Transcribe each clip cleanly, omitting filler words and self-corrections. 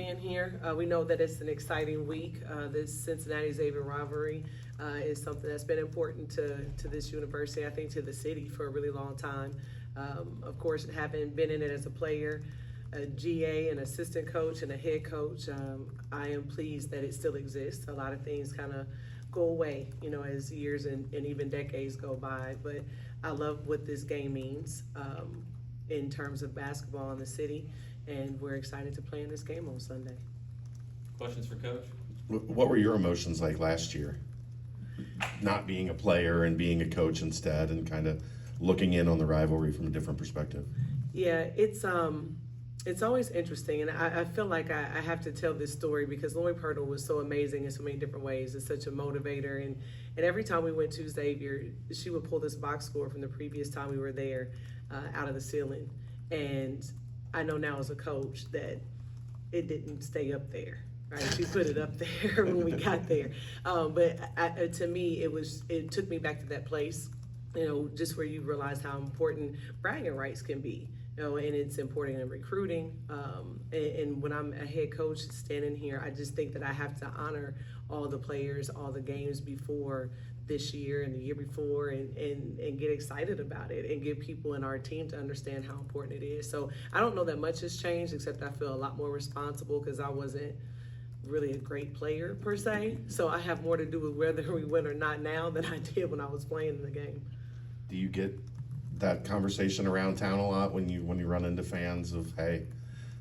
Being here. We know that it's an exciting week. This Cincinnati Xavier rivalry is something that's been important to this university, I think to the city for a really long time. Of course, having been in it as a player, a GA, an assistant coach, and a head coach, I am pleased that it still exists. A lot of things kind of go away, as years and even decades go by. But I love what this game means in terms of basketball in the city, and we're excited to play in this game on Sunday. Questions for Coach? What were your emotions like last year? Not being a player and being a coach instead, and kind of looking in on the rivalry from a different perspective. Yeah, it's always interesting, and I feel like I have to tell this story because Lori Pirtle was so amazing in so many different ways. It's such a motivator, and every time we went to Xavier, she would pull this box score from the previous time we were there out of the ceiling. And I know now as a coach that it didn't stay up there, right? She put it up there when we got there. But to me, it took me back to that place, just where you realize how important bragging rights can be. And it's important in recruiting. And when I'm a head coach standing here, I just think that I have to honor all the players, all the games before this year and the year before, and get excited about it and get people in our team to understand how important it is. So I don't know that much has changed, except I feel a lot more responsible because I wasn't really a great player per se. So I have more to do with whether we win or not now than I did when I was playing in the game. Do you get that conversation around town a lot when you run into fans of, hey,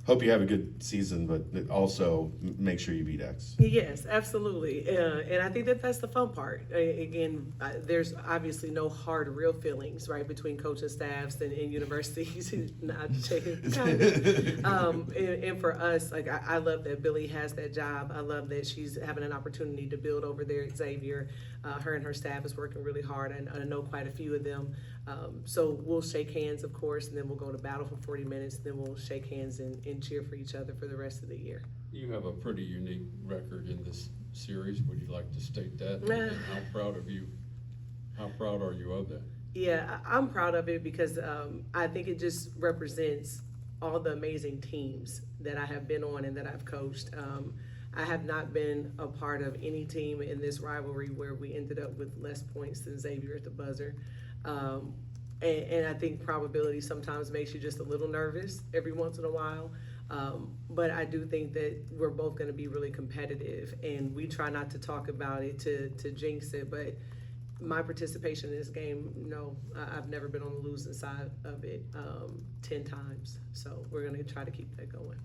hope you have a good season, but also make sure you beat X? Yes, absolutely. And I think that that's the fun part. Again, there's obviously no hard, real feelings, right, between coaching staffs and universities. Not kind of. And for us, like, I love that Billy has that job. I love that she's having an opportunity to build over there at Xavier. Her and her staff is working really hard, and I know quite a few of them. So we'll shake hands, of course, and then we'll go to battle for 40 minutes, and then we'll shake hands and cheer for each other for the rest of the year. You have a pretty unique record in this series. Would you like to state that? And how proud are you of that? Yeah, I'm proud of it because I think it just represents all the amazing teams that I have been on and that I've coached. I have not been a part of any team in this rivalry where we ended up with less points than Xavier at the buzzer. And I think probability sometimes makes you just a little nervous every once in a while. But I do think that we're both going to be really competitive, and we try not to talk about it to jinx it. But my participation in this game, no, I've never been on the losing side of it 10 times. So we're going to try to keep that going.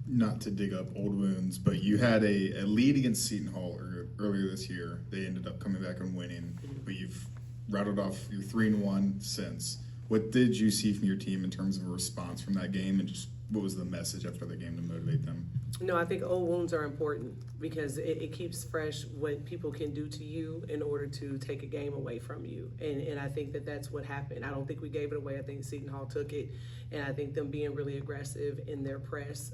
Not to dig up old wounds, but you had a lead against Seton Hall earlier this year. They ended up coming back and winning, but you've rattled off your 3-1 since. What did you see from your team in terms of a response from that game, and just what was the message after the game to motivate them? No, I think old wounds are important because it keeps fresh what people can do to you in order to take a game away from you. And I think that that's what happened. I don't think we gave it away. I think Seton Hall took it, and I think them being really aggressive in their press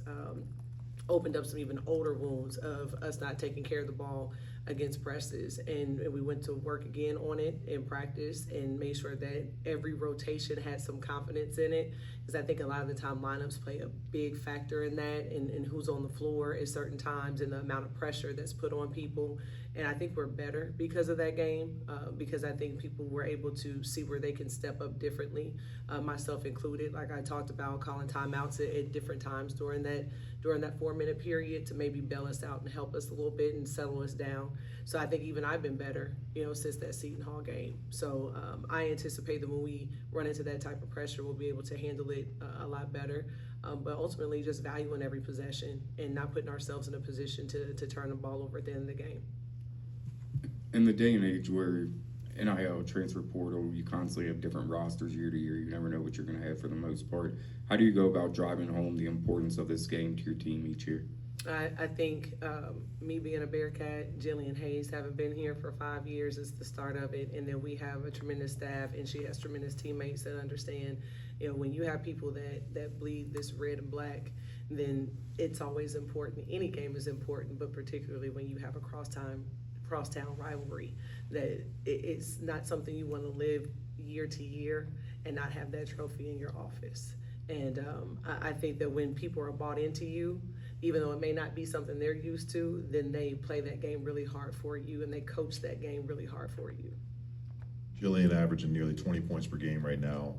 opened up some even older wounds of us not taking care of the ball against presses. And we went to work again on it in practice and made sure that every rotation had some confidence in it, because I think a lot of the time lineups play a big factor in that, and who's on the floor at certain times and the amount of pressure that's put on people. And I think we're better because of that game, because I think people were able to see where they can step up differently, myself included. Like I talked about calling timeouts at different times during that 4-minute period to maybe bail us out and help us a little bit and settle us down. So I think even I've been better, since that Seton Hall game. So I anticipate that when we run into that type of pressure, we'll be able to handle it a lot better. But ultimately just valuing every possession and not putting ourselves in a position to turn the ball over at the end of the game. In the day and age where NIL, transfer portal, you constantly have different rosters year to year. You never know what you're going to have for the most part. How do you go about driving home the importance of this game to your team each year? I think me being a Bearcat, Jillian Hayes having been here for 5 years is the start of it. And then we have a tremendous staff, and she has tremendous teammates that understand, when you have people that bleed this red and black, then it's always important. Any game is important, but particularly when you have a crosstown rivalry, that it's not something you want to live year to year and not have that trophy in your office. And I think that when people are bought into you, even though it may not be something they're used to, then they play that game really hard for you and they coach that game really hard for you. Jillian averaging nearly 20 points per game right now.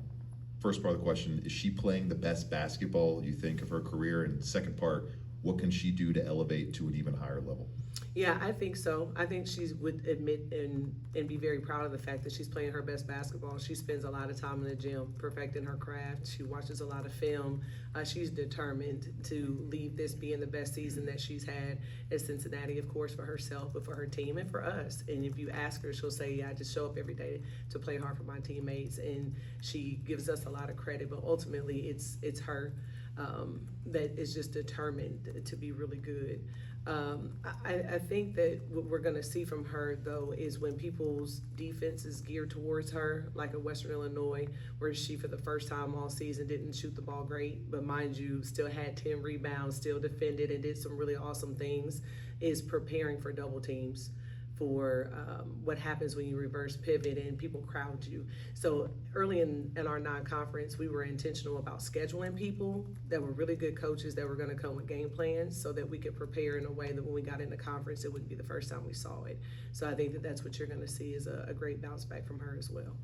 First part of the question, is she playing the best basketball you think of her career? And second part, what can she do to elevate to an even higher level? Yeah, I think so. I think she would admit and be very proud of the fact that she's playing her best basketball. She spends a lot of time in the gym perfecting her craft. She watches a lot of film. She's determined to leave this being the best season that she's had at Cincinnati, of course, for herself, but for her team and for us. And if you ask her, she'll say, yeah, I just show up every day to play hard for my teammates. And she gives us a lot of credit, but ultimately it's her that is just determined to be really good. I think that what we're going to see from her, though, is when people's defense is geared towards her, like at Western Illinois, where she, for the first time all season, didn't shoot the ball great, but mind you, still had 10 rebounds, still defended, and did some really awesome things, is preparing for double teams, for what happens when you reverse pivot and people crowd you. So early in our non-conference, we were intentional about scheduling people that were really good coaches that were going to come with game plans so that we could prepare in a way that when we got into conference, it wouldn't be the first time we saw it. So I think that that's what you're going to see is a great bounce back from her as well.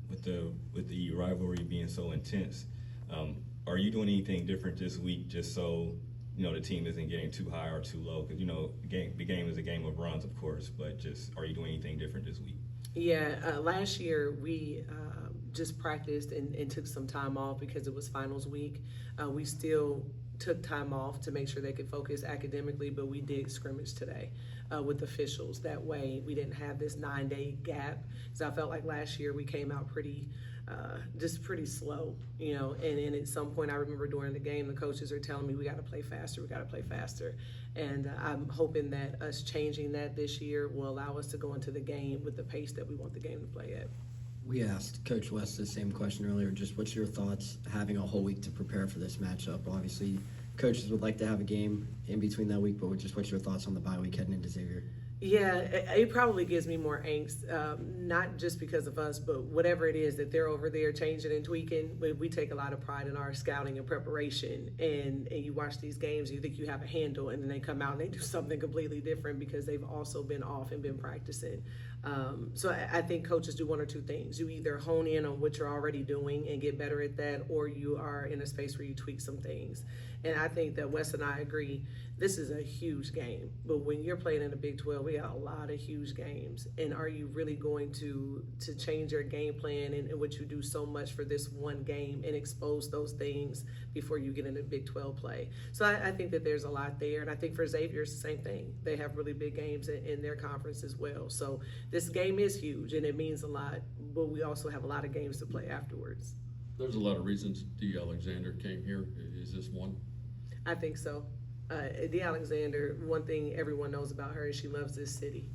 With the rivalry being so intense, are you doing anything different this week just so the team isn't getting too high or too low? Because the game is a game of runs, of course, but just are you doing anything different this week? Yeah, last year we just practiced and took some time off because it was finals week. We still took time off to make sure they could focus academically, but we did scrimmage today with officials. That way we didn't have this 9-day gap. So I felt like last year we came out pretty slow, and at some point I remember during the game, the coaches are telling me we got to play faster. And I'm hoping that us changing that this year will allow us to go into the game with the pace that we want the game to play at. We asked Coach West the same question earlier, just what's your thoughts having a whole week to prepare for this matchup? Obviously, coaches would like to have a game in between that week, but just what's your thoughts on the bye week heading into Xavier? Yeah, it probably gives me more angst, not just because of us, but whatever it is that they're over there changing and tweaking. We take a lot of pride in our scouting and preparation, and you watch these games, you think you have a handle, and then they come out and they do something completely different because they've also been off and been practicing. So I think coaches do one or two things. You either hone in on what you're already doing and get better at that, or you are in a space where you tweak some things. And I think that Wes and I agree, this is a huge game. But when you're playing in the Big 12, we got a lot of huge games. And are you really going to change your game plan and what you do so much for this one game and expose those things before you get into Big 12 play? So I think that there's a lot there. And I think for Xavier, it's the same thing. They have really big games in their conference as well. So this game is huge and it means a lot, but we also have a lot of games to play afterwards. There's a lot of reasons Dee Alexander came here. Is this one? I think so. Dee Alexander, one thing everyone knows about her is she loves this city.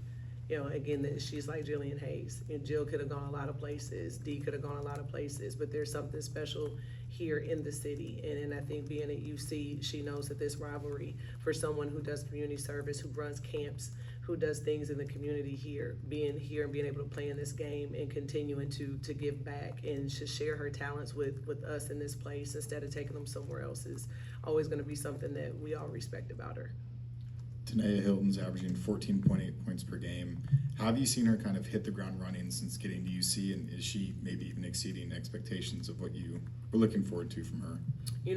Again, that she's like Jillian Hayes. And Jill could have gone a lot of places. Dee could have gone a lot of places, but there's something special here in the city. And I think being at UC, she knows that this rivalry for someone who does community service, who runs camps, who does things in the community here, being here and being able to play in this game and continuing to give back and to share her talents with us in this place instead of taking them somewhere else is always going to be something that we all respect about her. Tanea Hilton's averaging 14.8 points per game. How have you seen her kind of hit the ground running since getting to UC, and is she maybe even exceeding expectations of what you were looking forward to from her?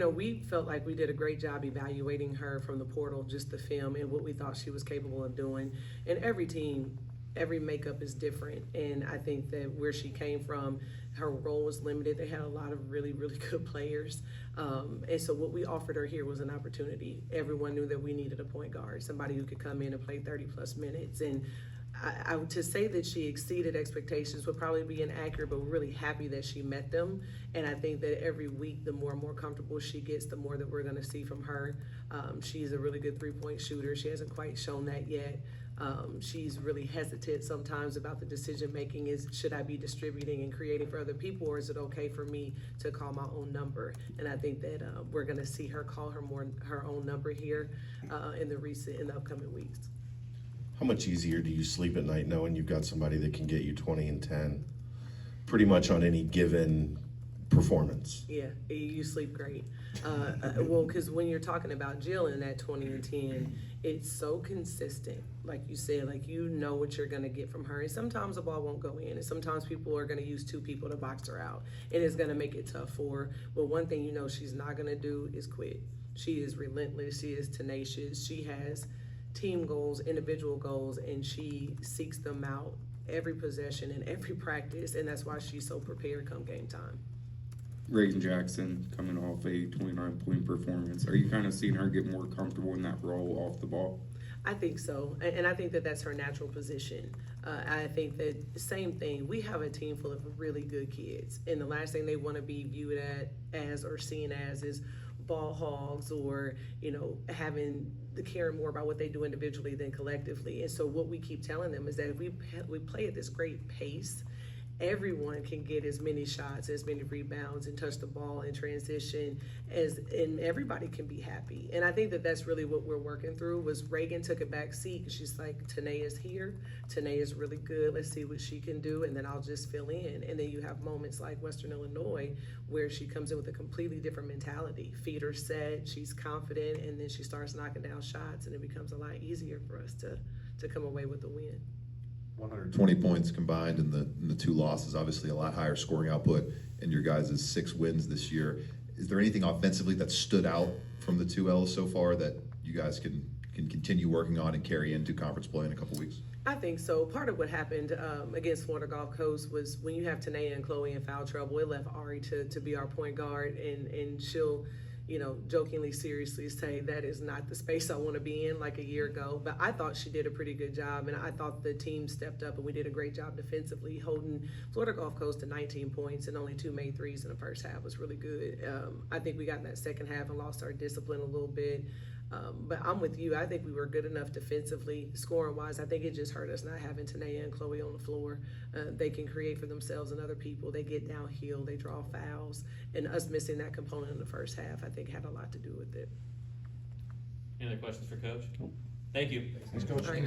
We felt like we did a great job evaluating her from the portal, just the film and what we thought she was capable of doing. And every team, every makeup is different. And I think that where she came from, her role was limited. They had a lot of really, really good players. And so what we offered her here was an opportunity. Everyone knew that we needed a point guard, somebody who could come in and play 30-plus minutes. And I to say that she exceeded expectations would probably be inaccurate, but we're really happy that she met them. And I think that every week, the more and more comfortable she gets, the more that we're going to see from her. She's a really good three-point shooter. She hasn't quite shown that yet. She's really hesitant sometimes about the decision-making is, should I be distributing and creating for other people, or is it okay for me to call my own number? And I think that we're going to see her call her own number here in the upcoming weeks. How much easier do you sleep at night knowing you've got somebody that can get you 20 and 10 pretty much on any given performance? Yeah, you sleep great. Well, because when you're talking about Jill in that 20 and 10, it's so consistent. Like you said, like you know what you're going to get from her. And sometimes the ball won't go in, and sometimes people are going to use two people to box her out, and it's going to make it tough for her. But one thing you know she's not going to do is quit. She is relentless. She is tenacious. She has team goals, individual goals, and she seeks them out every possession and every practice, and that's why she's so prepared come game time. Reagan Jackson coming off a 29-point performance. Are you kind of seeing her get more comfortable in that role off the ball? I think so, and I think that that's her natural position. I think that same thing. We have a team full of really good kids, and the last thing they want to be viewed as or seen as is ball hogs, or having the caring more about what they do individually than collectively. And so what we keep telling them is that if we play at this great pace, everyone can get as many shots, as many rebounds, and touch the ball in transition, and everybody can be happy. And I think that that's really what we're working through. Was Reagan took a back seat because she's like, Tanae is here. Tanae is really good. Let's see what she can do, and then I'll just fill in. And then you have moments like Western Illinois where she comes in with a completely different mentality. Feet are set, she's confident, and then she starts knocking down shots, and it becomes a lot easier for us to come away with the win. 120 points combined in the two losses, obviously a lot higher scoring output in your guys' 6 wins this year. Is there anything offensively that stood out from the 2 L's so far that you guys can continue working on and carry into conference play in a couple weeks? I think so. Part of what happened against Florida Gulf Coast was when you have Tanae and Chloe in foul trouble, it left Ari to be our point guard, and she'll jokingly, seriously say that is not the space I want to be in like a year ago. But I thought she did a pretty good job, and I thought the team stepped up and we did a great job defensively, holding Florida Gulf Coast to 19 points and only 2 made threes in the first half was really good. I think we got in that second half and lost our discipline a little bit. But I'm with you. I think we were good enough defensively, scoring-wise. I think it just hurt us not having Tanae and Chloe on the floor. They can create for themselves and other people. They get downhill. They draw fouls. And us missing that component in the first half, I think, had a lot to do with it. Any other questions for Coach? Thank you. All right,